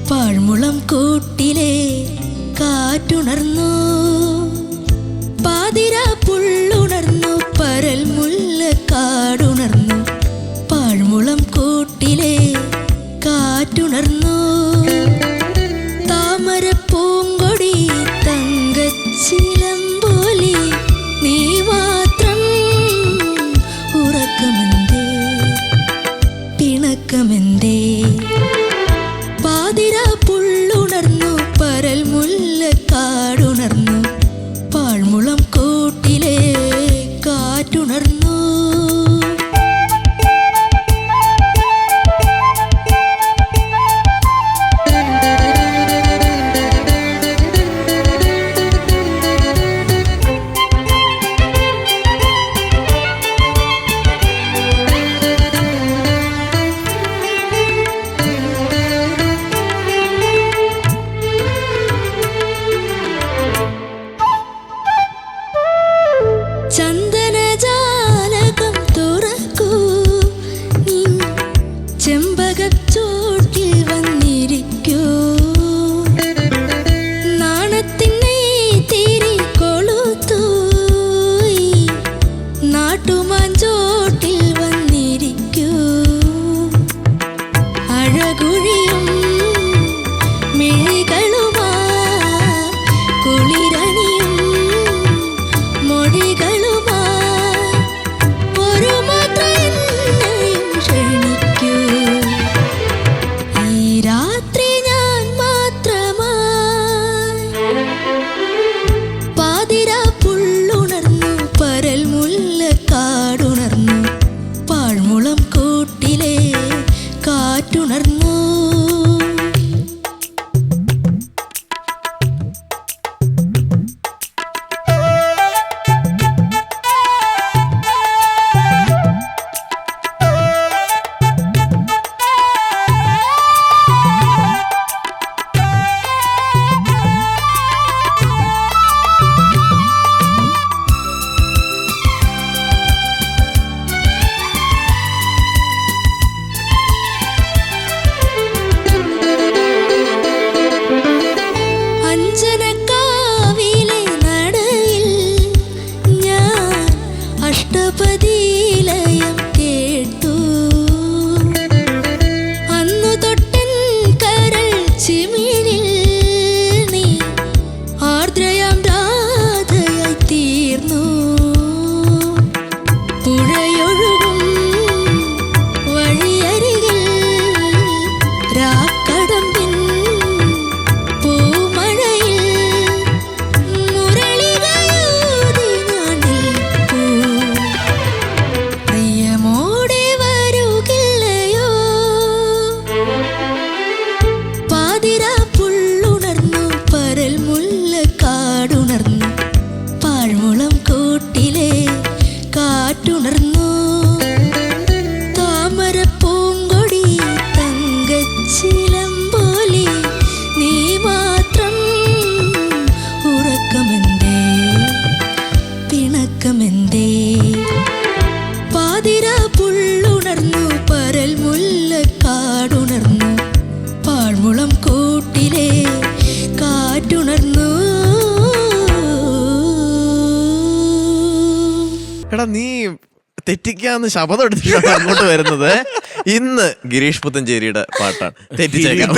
പാഴ്മുളം കൂട്ടിലെ കാറ്റുണർന്നു, പാതിര പുള്ളുണർന്നു, പരൽ മുല്ല കാടുണർന്നു, പാഴ്മുളം കൂട്ടിലെ കാറ്റുണർന്നു. താമര പൂങ്കൊടി തങ്കച്ചിലമ്പോലി നീ മാത്രം, ഉറക്കമെന്തേ പിണക്കമെന്തേ. പാതിര പുള്ളുണർന്നു, പരൽ മുല്ല കാടുണർന്നു, പാഴ്മുളം കൂട്ടിലെ കാറ്റുണർന്നു. ചന്ദനജാലകം തുറക്കൂ, നീ ചെമ്പകച്ചോട്ടിൽ വന്നിരിക്കൂ, നാണത്തിനെ തിരി കൊളുത്തു, നാട്ടുമാഞ്ചോട്ടിൽ വന്നിരിക്കൂ. അഴകുഴിയും മിഴികളുമാ കുളിരണിയും മൊഴികളുമാ ഒരു മാത്രയും ക്ഷണിക്കൂ. ഈ രാത്രി ഞാൻ മാത്രമായി. പാതിര പുള്ളുണർന്നു, പരൽ മുല്ല കാടുണർന്നു, പാഴ്മുളം കൂട്ടിലെ കാറ്റുണർന്നു. അഞ്ജനക്കാവിലെ നടയിൽ ഞാൻ അഷ്ടപതിലയം കേട്ടു, അന്നു തൊട്ടൻ കരൾ ചിമിഴിൽ നീ ആർദ്രയാം രാധയായി തീർന്നു. പുഴയൊഴുകും വഴിയരികിൽ രാക്കടമ്പിൻ പൂമഴയിൽ മുരളികയൂതി ഞാൻ നിൽപ്പൂ. പ്രിയമോടെ വരുകില്ലയോ. പാതിര പുള്ളുണർന്നു, പരൽ മുല്ല കാടുണർന്നു, പാഴ്മുളം കൂട്ടിലെ കാറ്റുണർന്നു. താമര പൂങ്കൊടി തങ്കച്ചിലമ്പോലി നീ മാത്രം, ഉറക്കമെന്തേ പിണക്കമെന്തേ. പാതിര പുള്ളുണർന്നു, പരൽ മുല്ല കാടുണർന്നു, പാഴ്മുളം കൂട്ടിലെ കാറ്റുണർന്നു. എടാ നീ തെറ്റിക്കാന്ന് ശപഥം എടുത്തിട്ടാണ് അങ്ങോട്ട് വരുന്നത്. ഇന്ന് ഗിരീഷ് പുത്തഞ്ചേരിയുടെ പാട്ടാണ്. തെറ്റിച്ചേക്കാം.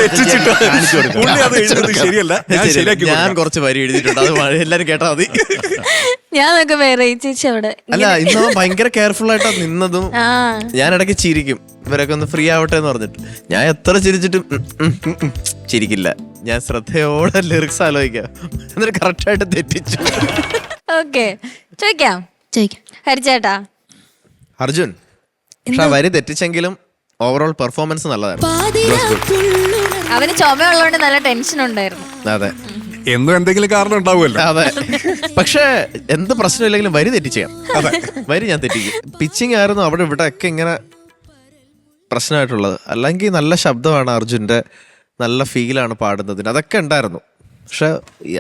ഞാൻ കുറച്ച് വരി എഴുതിയിട്ടുണ്ട്, അത് എല്ലാരും കേട്ടാ മതി. ഞാൻ ചേച്ചി അവിടെ അല്ല, ഇന്ന് ഭയങ്കര കെയർഫുൾ ആയിട്ടാ നിന്നതും. ഞാൻ ഇടയ്ക്ക് ചിരിക്കും, ഇവരൊക്കെ ഒന്ന് ഫ്രീ ആവട്ടെ എന്ന് പറഞ്ഞിട്ട്. ഞാൻ എത്ര ചിരിച്ചിട്ടും ചിരിക്കില്ല. ഞാൻ ശ്രദ്ധയോടെ ലിറിക്സ് ആലോചിക്കാം, എന്നിട്ട് കറക്റ്റ് ആയിട്ട് തെറ്റിച്ചു. ഓക്കെ, ചോദിക്കാം ഹരിച്ചേട്ടാ. അർജുൻ, പക്ഷെ ആ വരി തെറ്റിച്ചെങ്കിലും ഓവറോൾ പെർഫോമൻസ് നല്ലതായിരുന്നു. അവന് ചുമയുള്ളതുകൊണ്ട് നല്ല ടെൻഷൻ ഉണ്ടായിരുന്നു. അതെ, എന്നും എന്തെങ്കിലും കാരണം ഉണ്ടാവുമല്ലോ. അതെ, പക്ഷെ എന്ത് പ്രശ്നമില്ലെങ്കിലും വരി തെറ്റിച്ചാം. അതെ, വരി ഞാൻ തെറ്റിക്കും. പിച്ചിങ് ആയിരുന്നു അവിടെ ഇവിടെ ഒക്കെ ഇങ്ങനെ പ്രശ്നമായിട്ടുള്ളത്. അല്ലെങ്കിൽ നല്ല ശബ്ദമാണ് അർജുൻ്റെ, നല്ല ഫീലാണ് പാടുന്നതിന്, അതൊക്കെ ഉണ്ടായിരുന്നു. പക്ഷെ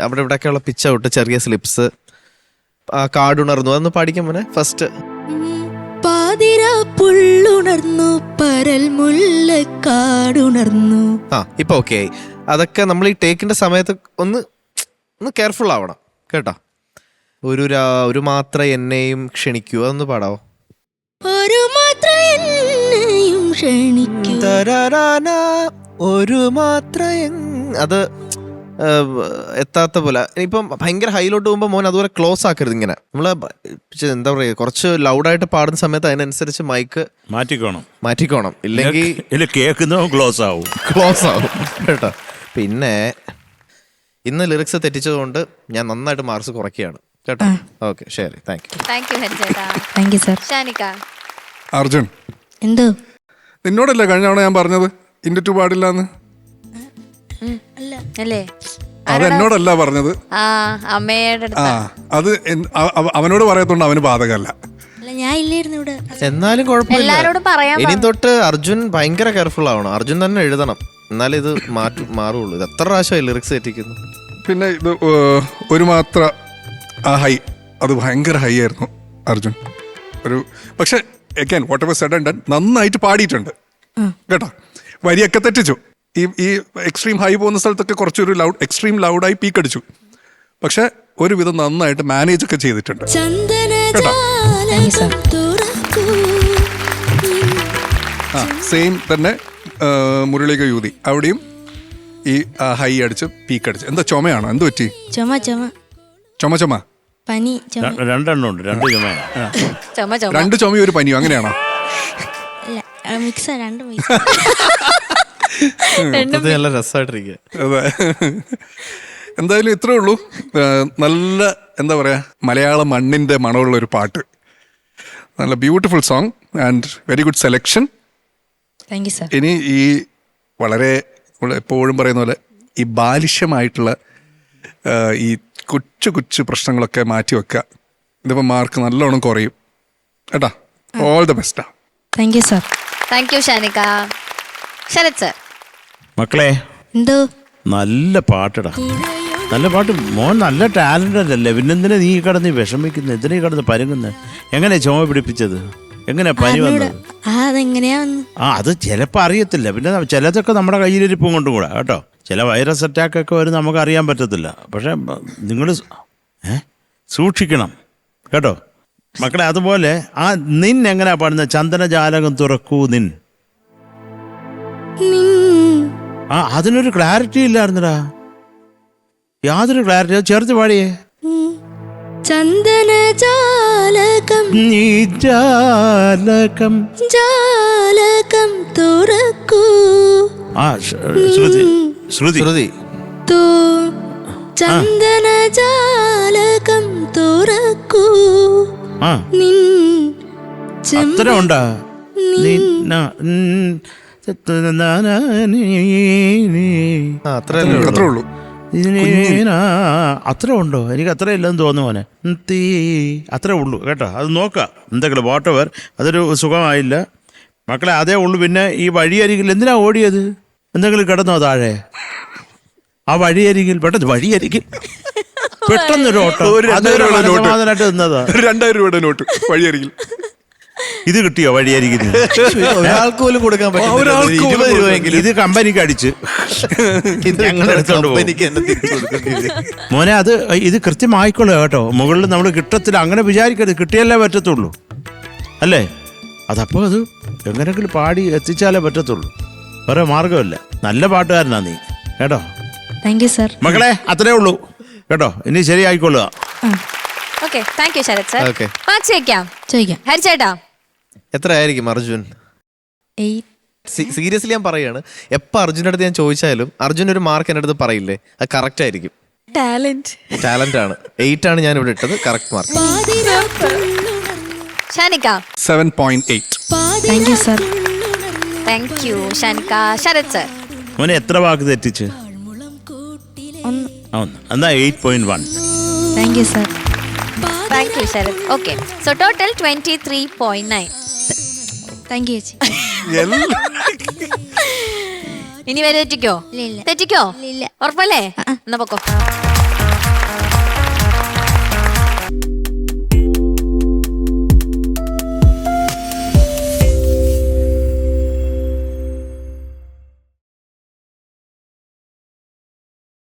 അവിടെ ഇവിടെയൊക്കെയുള്ള പിച്ച് ഔട്ട്, ചെറിയ സ്ലിപ്സ്, ആ കാടുണർന്നു അതൊന്ന് പാടിക്കാൻ മോനെ ഫസ്റ്റ്. പാതിര പുള്ളുണർന്നു, പരൽ മുല്ല കാടുണർന്നു. ആ ഇപ്പൊ ഓക്കെ ആയി. അതൊക്കെ നമ്മൾ ഈ ടേക്കിന്റെ സമയത്ത് ഒന്ന് കെയർഫുൾ ആവണം കേട്ടോ. ഒരു മാത്ര എന്നെയും ക്ഷണിക്കൂ, അതൊന്ന് പാടാവോ? ഒരു മാത്ര എന്നെയും ക്ഷണിക്കൂ. തരാരാന, ഒരു മാത്ര അത് എത്താത്ത പോലെ. ഇനിയിപ്പം ഭയങ്കര ഹൈലോട്ട് പോകുമ്പോൾ മോൻ അതുപോലെ ക്ലോസ് ആക്കരുത്. ഇങ്ങനെ നമ്മള് എന്താ പറയുക, കുറച്ച് ലൗഡായിട്ട് പാടുന്ന സമയത്ത് അതിനനുസരിച്ച് മൈക്ക് മാറ്റിക്കോണം. ഇല്ലെങ്കിൽ കേൾക്കുന്നതും ക്ലോസ് ആവും കേട്ടോ. പിന്നെ ഇന്ന് ലിറിക്സ് തെറ്റിച്ചതുകൊണ്ട് ഞാൻ നന്നായിട്ട് മാർക്സ് കുറയ്ക്കുകയാണ് കേട്ടോ. ഓക്കെ, ശരി, താങ്ക് യു ഹരിച്ചേട്ടാ. Thank you sir. Shanikka. Arjun, എന്തോ നിന്നോടല്ലേ കഴിഞ്ഞ തവണ ഞാൻ പറഞ്ഞത് ഇൻഡു പാടില്ലാന്ന്? അല്ലേ? അത് എന്നോടല്ല പറഞ്ഞത്, അമ്മയുടെ ആ അത് അവനോട് പറയത്തോണ്ട് അവന് ബാധകമല്ല. ഞാൻ ഇല്ലായിരുന്നു ഇവിടെ. എന്നാലും കുഴപ്പമില്ല. എല്ലാരോടും പറയാൻ ഇനി തൊട്ട് അർജുൻ ഭയങ്കര കെയർഫുൾ ആവണം. അർജുൻ തന്നെ എഴുതണം, എന്നാലേ ഇത് മാറുള്ളൂ. ഇത് എത്ര പ്രാവശ്യമായി ലിറിക്സ് തെറ്റിക്കുന്നു. പിന്നെ ഇത് ഒരു മാത്ര ആ ഹൈ, അത് ഭയങ്കര ഹൈ ആയിരുന്നു അർജുൻ. പക്ഷെ again whatever said and done, നന്നായിട്ട് പാടിയിട്ടുണ്ട് കേട്ടോ. വരിയൊക്കെ തെറ്റിച്ചു. ഈ എക്സ്ട്രീം ഹൈ പോകുന്ന സ്ഥലത്തൊക്കെ കുറച്ചൊരു എക്സ്ട്രീം ലൗഡായി പീക്ക് അടിച്ചു. പക്ഷെ ഒരുവിധം നന്നായിട്ട് മാനേജ് ഒക്കെ ചെയ്തിട്ടുണ്ട് കേട്ടോ. സെയിം തന്നെ മുരളിക യൂതി, അവിടെയും ഈ ഹൈ അടിച്ച് പീക്ക് അടിച്ച്. എന്താ ചുമയാണോ? എന്ത് പറ്റി? ചുമ പനി. രണ്ടെണ്ണം ഉണ്ട്, രണ്ട് ചുമയും ഒരു പനിയോ അങ്ങനെയാണോ? മിക്സ്, രണ്ടും നല്ല രസമായിട്ടിരിക്കുക. അതെ, എന്തായാലും ഇത്രേ ഉള്ളൂ. നല്ല എന്താ പറയാ, മലയാള മണ്ണിന്റെ മണമുള്ള ഒരു പാട്ട്. നല്ല beautiful song and very good selection. Thank you sir. ഇനി ഈ വളരെ എപ്പോഴും പറയുന്ന പോലെ ഈ ബാലിഷ്യമായിട്ടുള്ള ഈ കൊച്ചു പ്രശ്നങ്ങളൊക്കെ മാറ്റി വെക്കുക. ഇതിപ്പോൾ മാർക്ക് നല്ലോണം കുറയും കേട്ടോ. All the best. Thank you sir. Thank you Shanikka. Sharath sir. മക്കളെ, എന്തോ നല്ല പാട്ടടാ, നല്ല പാട്ട്. മോൻ നല്ല ടാലന്റഡ് അല്ലേ? പിന്നെന്തിനാ നീ കിടന്ന് വിഷമിക്കുന്നത്? എന്തിനാ കിടന്ന് പരുങ്ങുന്നത്? എങ്ങനെയാ ചുമ പിടിപ്പിച്ചത്? എങ്ങനെയാ പനി വന്നത്? അത് ചിലപ്പോൾ അറിയത്തില്ല. പിന്നെ ചിലതൊക്കെ നമ്മുടെ കയ്യിലിരിപ്പും കൊണ്ടും കൂടെ കേട്ടോ. ചില വൈറസ് അറ്റാക്ക് ഒക്കെ വരും, നമുക്ക് അറിയാൻ പറ്റത്തില്ല. പക്ഷെ നിങ്ങൾ സൂക്ഷിക്കണം കേട്ടോ മക്കളെ. അതുപോലെ ആ നിൻ എങ്ങനെയാ പാടുന്നത്? ചന്ദനജാലകം തുറക്കൂ നിൻ. അതിനൊരു ക്ലാരിറ്റി ഇല്ലായിരുന്നടാ, യാതൊരു ക്ലാരിറ്റി. ചേർത്ത് പാടിയേ. ചന്ദനജാലകം ജാലകം തുറക്കൂ. ശ്രുതി ചന്ദനജാലകം തുറക്കൂ. അത്ര ഉണ്ടാ? അത്രേ ഉള്ളൂ. അത്ര ഉണ്ടോ? എനിക്ക് അത്ര ഇല്ലെന്ന് തോന്നുന്നു മോനെ. അത്രേ ഉള്ളൂ കേട്ടോ. അത് നോക്കാം എന്തെങ്കിലും വാട്ടവർ. അതൊരു സുഖമായില്ല മക്കളെ, അതേ ഉള്ളൂ. പിന്നെ ഈ വഴിയരികിൽ എന്തിനാ ഓടിയത്? എന്തെങ്കിലും കിടന്നോ താഴെ? ആ വഴിയരികിൽ പെട്ടെന്നൊരു ഓട്ടം. 2000 രൂപയുടെ നോട്ട് വഴിയരികിൽ. ഇത് കിട്ടിയോ വഴിയരികിൽ? ഒരാൾക്ക് പോലും കൊടുക്കാൻ പറ്റില്ല. ഇത് കമ്പനിക്ക് അടിച്ച് മോനെ. ഇത് കൃത്യമായിക്കൊള്ളുക കേട്ടോ. മുകളിൽ നമ്മൾ കിട്ടത്തില്ല അങ്ങനെ വിചാരിക്കരുത്. കിട്ടിയല്ലേ പറ്റത്തുള്ളൂ അല്ലേ? അതപ്പോൾ അത് എങ്ങനെയെങ്കിലും പാടി എത്തിച്ചാലേ പറ്റത്തുള്ളൂ. വേറെ മാർഗമില്ല. നല്ല പാട്ടുകാരനാ നീ കേട്ടോ. Thank you sir. മക്കളെ അത്രേ ഉള്ളൂ കേട്ടോ. ഇനി ശരിയായിക്കൊള്ളുക. Okay, thank you Sharath sir. Okay, marks ചോദിക്കാം. ഹരിച്ചേട്ടാ എത്ര ആയിരിക്കും അർജുൻ? 8. സീരിയസ്ലി ഞാൻ പറയാണ്, എപ്പോൾ അർജുൻ്റെ അടുത്ത് ഞാൻ ചോദിച്ചാലും അർജുൻ ഒരു മാർക്ക് എൻ്റെ അടുത്ത് പറയില്ലേ, അത് കറക്റ്റ് ആയിരിക്കും. ടാലന്റ് ആണ്. 8 ആണ് ഞാൻ ഇവിടെ ഇട്ടത്. Correct mark. Shanikka 7.8. Thank you sir. Thank you Shanikka. Sharath sir. മോനെ എത്ര വാക്ക് തെറ്റിച്ച്? എന്നാ 8.1. Thank you sir. Thank you Sharath. Okay, so total 23.9. Thank you ചേച്ചി. ഇനി വരെ തെറ്റിക്കോ? ഇല്ല. തെറ്റിക്കോ? ഇല്ല. ഉറപ്പല്ലേ? എന്നാ പൊക്കോ.